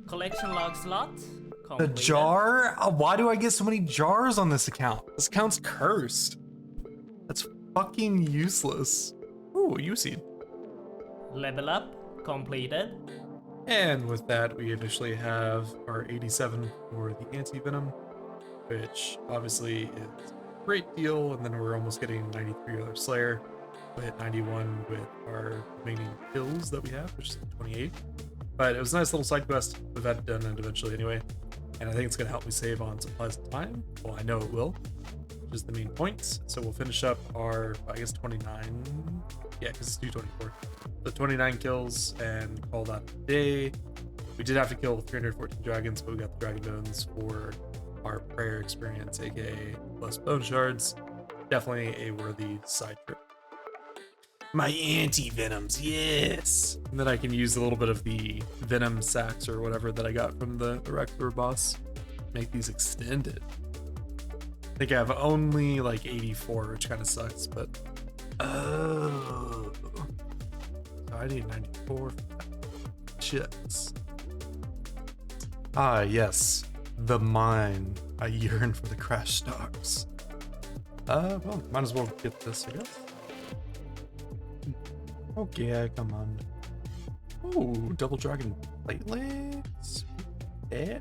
Collection log slot. The Completed. jar? Why do I get so many jars on this account? This account's cursed. That's fucking useless. Ooh, UC. Level up. Completed. And with that, we officially have our 87 for the anti-venom, which obviously is a great deal. And then we're almost getting 93 other Slayer. We hit 91 with our remaining kills that we have, which is 28. But it was a nice little side quest. We've had it done and eventually anyway. And I think it's going to help me save on supplies and time. Well, I know it will, which is the main point. So we'll finish up our, I guess, 29. Yeah, because it's 224. So 29 kills and call that a day. We did have to kill 314 dragons, but we got the dragon bones for our prayer experience, aka plus bone shards. Definitely a worthy side trip. My anti-venoms, yes! And then I can use a little bit of the venom sacks or whatever that I got from the Rector boss. Make these extended. I think I have only like 84, which kind of sucks, but... Oh. So I need 94. Shits. Ah, yes. The mine. I yearn for the crash stars. Well, might as well get this, I guess. Okay, come on. Ooh, double dragon platelets. Yeah.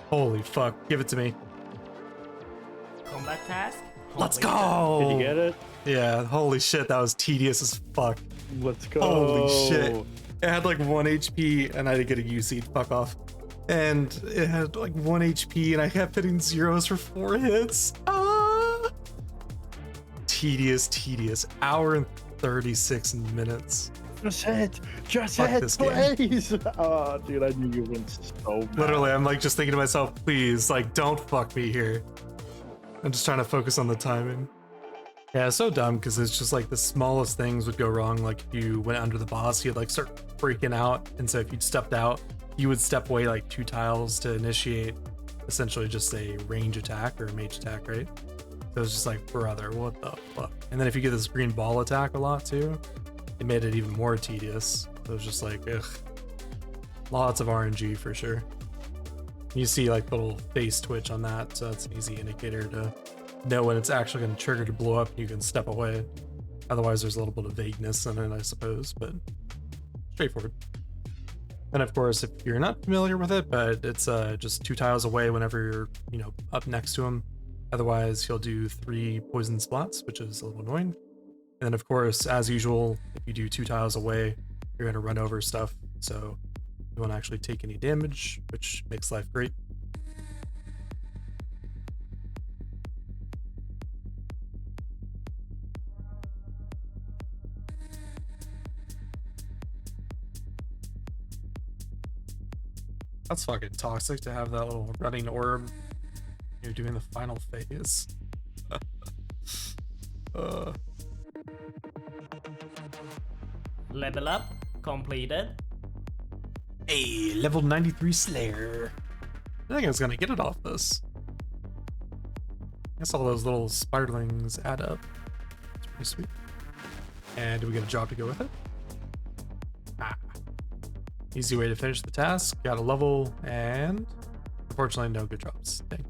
Holy fuck, give it to me. Combat task. Let's Completed. go! Did you get it? Yeah, holy shit, that was tedious as fuck. Let's go. Holy shit. It had like 1 HP and I didn't get a UC, fuck off. And it had like 1 HP and I kept hitting zeros for 4 hits. Ah! Tedious. Hour and 36 minutes. Just hit, Fuck this game. please. Oh, dude, I knew you went so bad. Literally, I'm like just thinking to myself, please, like don't fuck me here. I'm just trying to focus on the timing. Yeah, it's so dumb because it's just like the smallest things would go wrong. Like if you went under the boss, you'd like start freaking out. And so if you'd stepped out, you would step away like 2 tiles to initiate essentially just a range attack or a mage attack, right? So it's just like, brother, what the fuck? And then if you get this green ball attack a lot too, it made it even more tedious. So it was just like, ugh. Lots of RNG for sure. You see like little face twitch on that, so that's an easy indicator to know when it's actually going to trigger to blow up and you can step away. Otherwise there's a little bit of vagueness in it, I suppose, but straightforward. And of course, if you're not familiar with it, but it's just 2 tiles away whenever you're, up next to him. Otherwise he'll do 3 poison splats, which is a little annoying. And then of course, as usual, if you do 2 tiles away, you're going to run over stuff. So you won't actually take any damage, which makes life great. That's fucking toxic to have that little running orb. You're doing the final phase. Level up. Completed. Hey, level 93 Slayer. I think I was gonna get it off this. I guess all those little spiderlings add up. It's pretty sweet. And do we get a job to go with it? Ah. Easy way to finish the task. Got a level and unfortunately no good drops. Dang.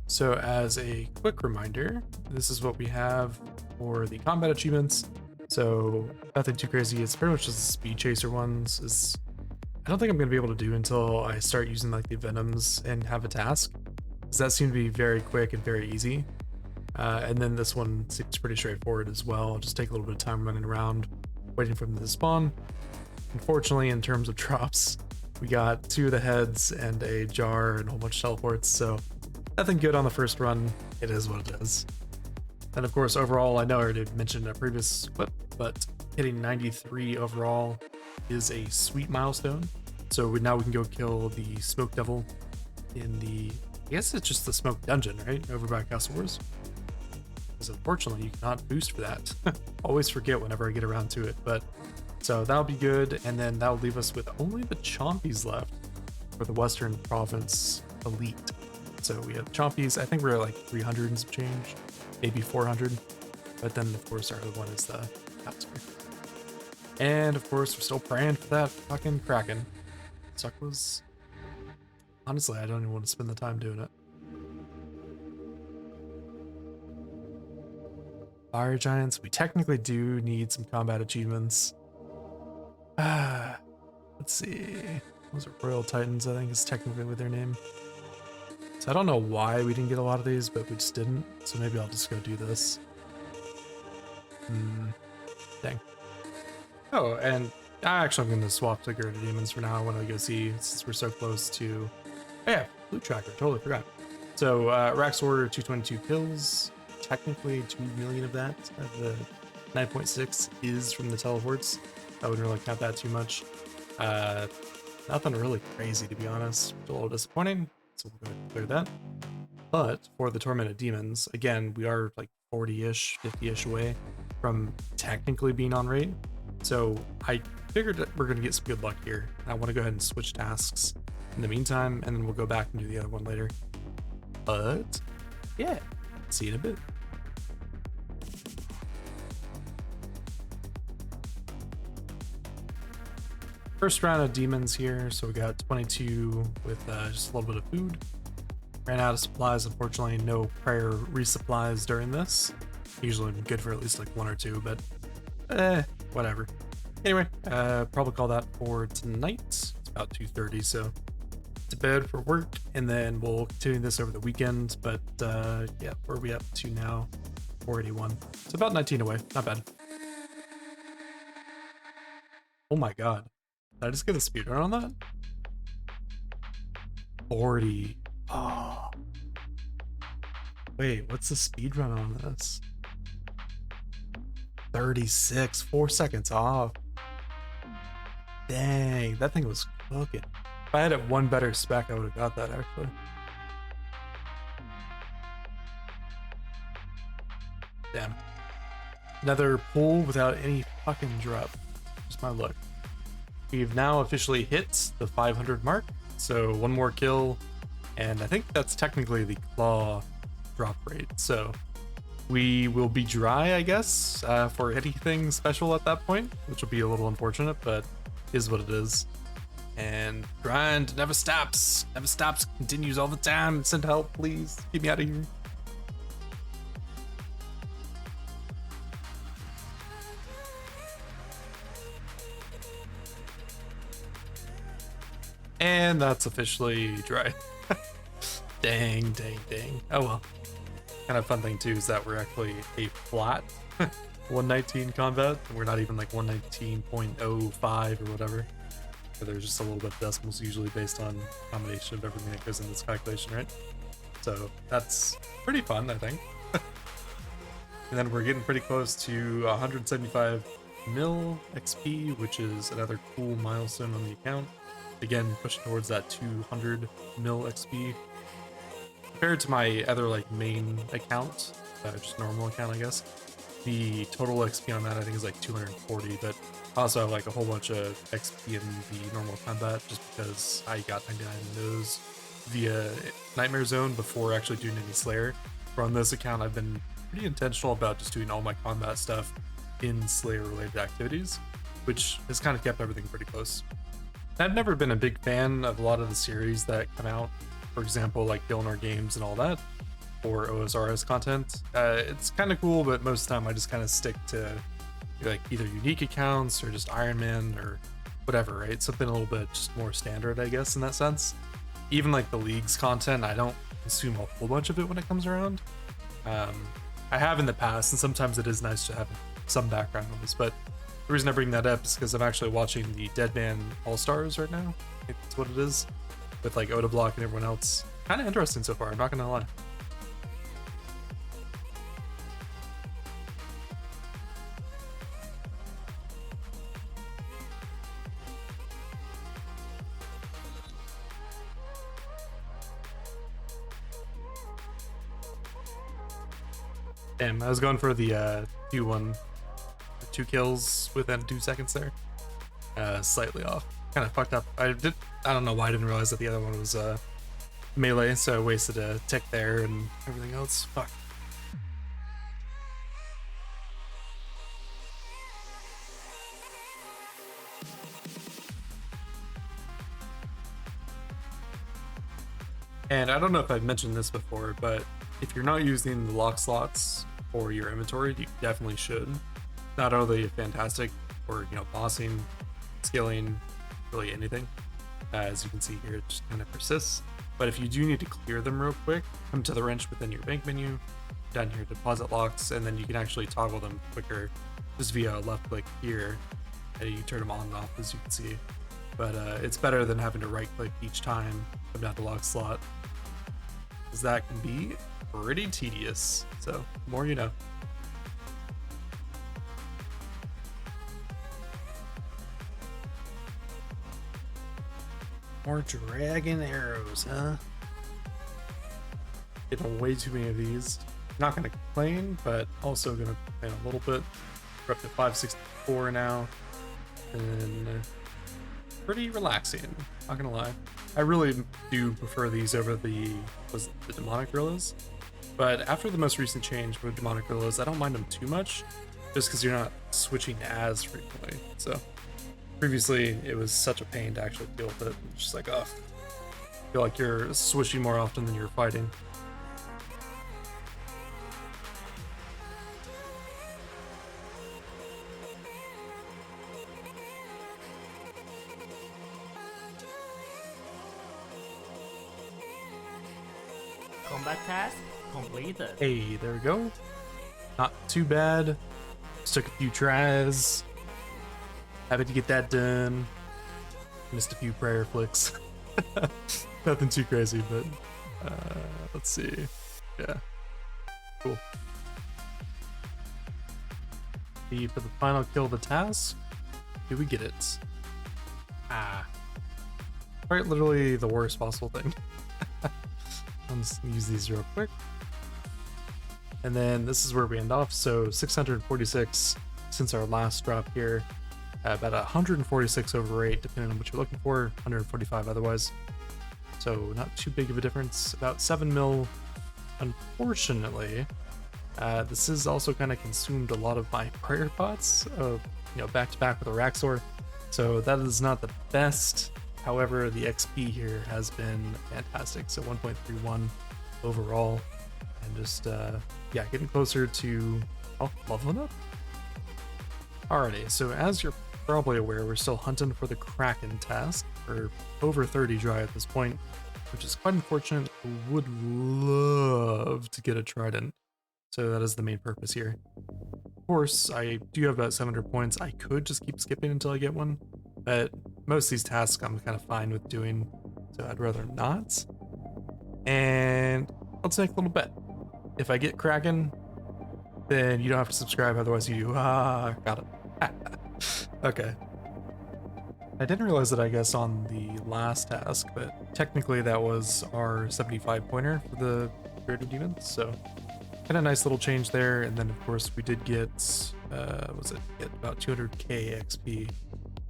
So as a quick reminder, this is what we have for the combat achievements. So nothing too crazy. It's pretty much just the speed chaser ones. I don't think I'm gonna be able to do until I start using like the venoms and have a task, because that seemed to be very quick and very easy. And then this one seems pretty straightforward as well. I'll just take a little bit of time running around, waiting for them to spawn. Unfortunately, in terms of drops, we got 2 of the heads and a jar and a whole bunch of teleports, so nothing good on the first run. It is what it is. And of course, overall, I know I already mentioned in a previous clip, but hitting 93 overall is a sweet milestone. So now we can go kill the Smoke Devil in the, I guess it's just the Smoke Dungeon, right? Over by Castle Wars. Because unfortunately, you cannot boost for that. Always forget whenever I get around to it, but so that'll be good. And then that'll leave us with only the Chompies left. for the Western Province Elite. So we have Chompies. I think we're at like 300 and some change, maybe 400. But then, of course, our other one is the Master. And, of course, we're still praying for that fucking Kraken. Suck was... Honestly, I don't even want to spend the time doing it. Fire Giants. We technically do need some combat achievements. Let's see. Those are Royal Titans, I think is technically what their name. So I don't know why we didn't get a lot of these, but we just didn't. So maybe I'll just go do this. Dang. Oh, and actually I'm going to swap to Gerda Demons for now when I go see, since we're so close to... Oh yeah, Loot Tracker, totally forgot. So, Rax Order, 222 kills. Technically 2 million of that, the 9.6 is from the teleports. I wouldn't really count that too much. Nothing really crazy, to be honest. It's a little disappointing, so we'll go ahead and clear that. But for the Tormented Demons, again, we are like 40-ish, 50-ish away from technically being on raid. So I figured that we're going to get some good luck here. I want to go ahead and switch tasks in the meantime, and then we'll go back and do the other one later. But yeah, see you in a bit. First round of demons here, so we got 22 with just a little bit of food. Ran out of supplies, unfortunately, no prayer resupplies during this. Usually I'm good for at least like 1 or 2, but whatever. Anyway, probably call that for tonight. It's about 2:30, so to bed for work, and then we'll continue this over the weekend. But yeah, where are we up to now? 481. It's about 19 away, not bad. Oh my god. Did I just get a speedrun on that? 40. Oh. Wait, what's the speedrun on this? 36, 4 seconds off. Dang, that thing was cooking. If I had it one better spec, I would have got that actually. Damn. Another pull without any fucking drop. Just my luck. We've now officially hit the 500 mark, so 1 more kill, and I think that's technically the claw drop rate. So we will be dry, I guess, for anything special at that point, which will be a little unfortunate, but is what it is. And grind never stops, continues all the time. Send help, please. Get me out of here. And that's officially dry. Dang. Oh well. Kind of fun thing too is that we're actually a flat 119 combat. We're not even like 119.05 or whatever. So there's just a little bit of decimals usually based on combination of everything that goes in this calculation, right? So that's pretty fun, I think. And then we're getting pretty close to 175 mil XP, which is another cool milestone on the account. Again, pushing towards that 200 mil XP. Compared to my other like main account, just normal account, I guess, the total XP on that I think is like 240, but I also have like a whole bunch of XP in the normal combat just because I got 99 in those via Nightmare Zone before actually doing any Slayer. For on this account, I've been pretty intentional about just doing all my combat stuff in Slayer related activities, which has kind of kept everything pretty close. I've never been a big fan of a lot of the series that come out, for example, like Gilnor Games and all that, or OSRS content. It's kind of cool, but most of the time I just kind of stick to like either unique accounts or just Iron Man or whatever, right? Something a little bit just more standard, I guess, in that sense. Even like the League's content, I don't consume a whole bunch of it when it comes around. I have in the past, and sometimes it is nice to have some background on this, but the reason I bring that up is because I'm actually watching the Deadman All-Stars right now. I think that's what it is. With like Oda Block and everyone else. Kind of interesting so far, I'm not gonna lie. Damn, I was going for the Q1. 2 kills within 2 seconds there. Slightly off. kind of fucked up. I don't know why I didn't realize that the other one was melee, so I wasted a tick there and everything else. Fuck. And I don't know if I've mentioned this before, but if you're not using the lock slots for your inventory, you definitely should. Not only fantastic for, you know, bossing, skilling, really anything. As you can see here, it just kind of persists. But if you do need to clear them real quick, come to the wrench within your bank menu, down here deposit locks, and then you can actually toggle them quicker just via a left click here, and you turn them on and off, as you can see. But it's better than having to right click each time, come down to lock slot, because that can be pretty tedious. So the more you know. More dragon arrows, huh? Getting way too many of these. Not gonna complain, but also gonna complain a little bit. We're up to 564 now, and pretty relaxing. Not gonna lie. I really do prefer these over the demonic gorillas, but after the most recent change with demonic gorillas, I don't mind them too much, just because you're not switching as frequently. So previously, it was such a pain to actually deal with it. It's just like, ugh. I feel like you're switching more often than you're fighting. Combat task completed. Hey, there we go. Not too bad. Just took a few tries. Happy to get that done. Missed a few prayer flicks. Nothing too crazy, but let's see. Yeah, cool. For the final kill of the task, do we get it? Quite literally the worst possible thing. I'm just gonna use these real quick. And then this is where we end off. So 646 since our last drop here. About 146 over 8, depending on what you're looking for. 145 otherwise. So not too big of a difference. About 7 mil. Unfortunately, this has also kind of consumed a lot of my prayer pots, back to back with a Raxor. So that is not the best. However, the XP here has been fantastic. So 1.31 overall, and just getting closer to leveling up. Alrighty, so as you're probably aware, we're still hunting for the Kraken task. We're over 30 dry at this point, which is quite unfortunate. Would love to get a trident, so that is the main purpose here. Of course, I do have about 700 points. I could just keep skipping until I get one, but most of these tasks I'm kind of fine with doing, so I'd rather not. And let's make a little bet. If I get Kraken, then you don't have to subscribe, otherwise you do. Got it. Okay. I didn't realize that, I guess, on the last task, but technically that was our 75 pointer for the Bearded Demons, so kind of nice little change there. And then of course we did get, get about 200k XP.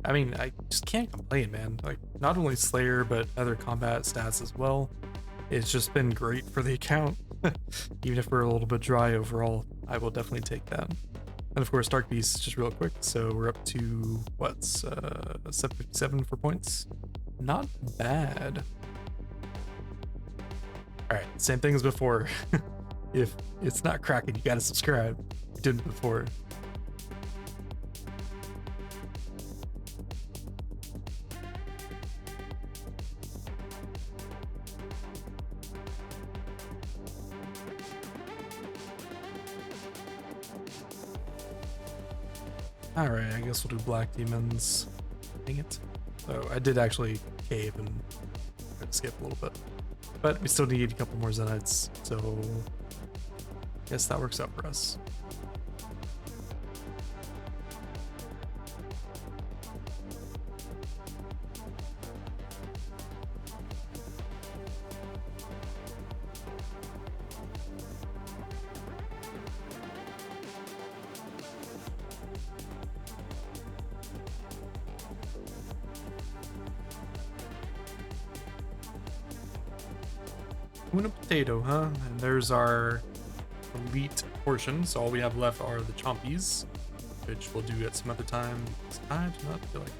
I mean, I just can't complain, man. Like, not only Slayer, but other combat stats as well. It's just been great for the account. Even if we're a little bit dry overall, I will definitely take that. And of course, Dark Beast, just real quick. So we're up to, 757 for points. Not bad. All right, same thing as before. If it's not Kraken, you gotta subscribe. You didn't before. Alright, I guess we'll do Black Demons. Dang it. So I did actually cave and skip a little bit. But we still need a couple more Zenites, so I guess that works out for us. Una potato, huh? And there's our elite portion. So all we have left are the chompies, which we'll do at some other time. I do not feel like.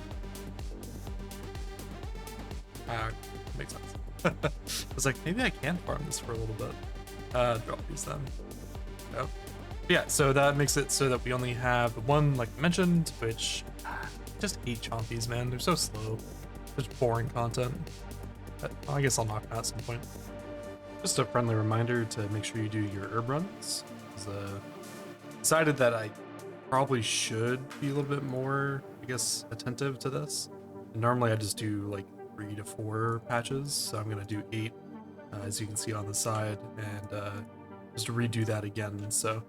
Makes sense. I was like, maybe I can farm this for a little bit. Drop these then. Yep. Yeah, so that makes it so that we only have the one, like I mentioned, which just hate chompies, man. They're so slow. Just boring content. But I guess I'll knock them out at some point. Just a friendly reminder to make sure you do your herb runs. Decided that I probably should be a little bit more, I guess, attentive to this. And normally I just do like 3 to 4 patches, so I'm gonna do 8, as you can see on the side, and just redo that again. So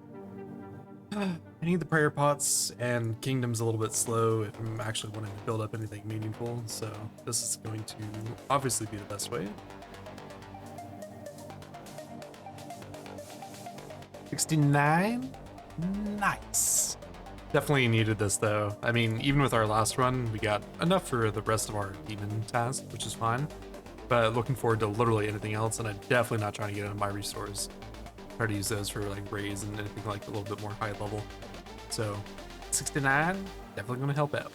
I need the prayer pots, and kingdom's a little bit slow if I'm actually wanting to build up anything meaningful. So this is going to obviously be the best way. 69. Nice. Definitely needed this though. I mean, even with our last run, we got enough for the rest of our demon task, which is fine. But looking forward to literally anything else, and I'm definitely not trying to get into my restores. Try to use those for like raise and anything like a little bit more high level. So 69, definitely gonna help out.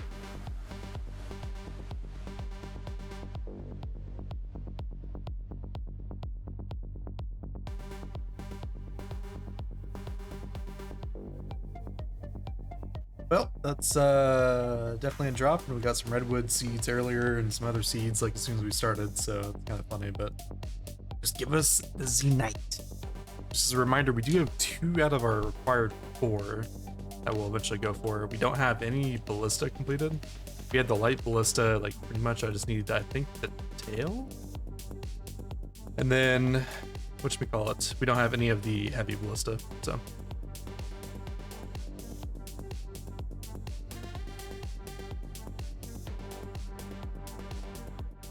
Well, that's definitely a drop, and we got some redwood seeds earlier and some other seeds like as soon as we started, so it's kind of funny, but just give us the Zenite. Just as a reminder, we do have 2 out of our required 4 that we'll eventually go for. We don't have any ballista completed. We had the light ballista, like pretty much I just needed, I think, the tail? And then, whatchamacallit, we don't have any of the heavy ballista, so.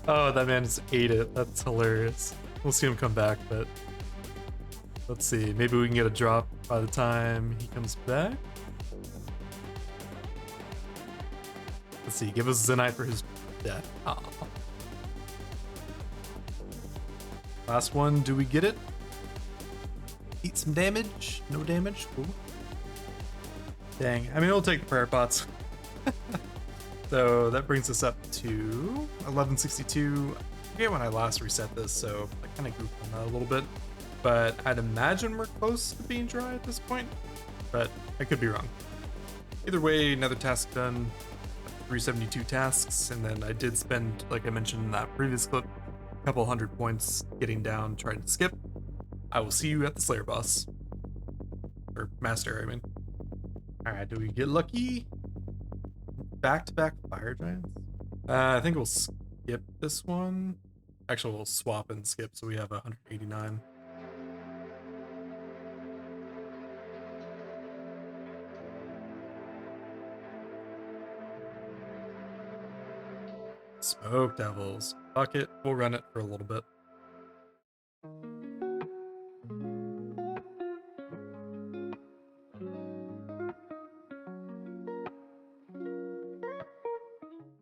Oh, that man just ate it. That's hilarious. We'll see him come back, but let's see. Maybe we can get a drop by the time he comes back. Let's see. Give us Zenite for his death. Aw. Last one. Do we get it? Eat some damage. No damage. Cool. Dang. I mean, we'll take the prayer pots. So that brings us up to 1162. I forget when I last reset this, so I kind of goofed on that a little bit. But I'd imagine we're close to being dry at this point, but I could be wrong. Either way, another task done, 372 tasks, and then I did spend, like I mentioned in that previous clip, a couple 100 points getting down, trying to skip. I will see you at the Slayer boss. Or Master, I mean. Alright, do we get lucky? Back-to-back fire giants? I think we'll skip this one. Actually, we'll swap and skip, so we have 189. Smoke devils. Fuck it, we'll run it for a little bit.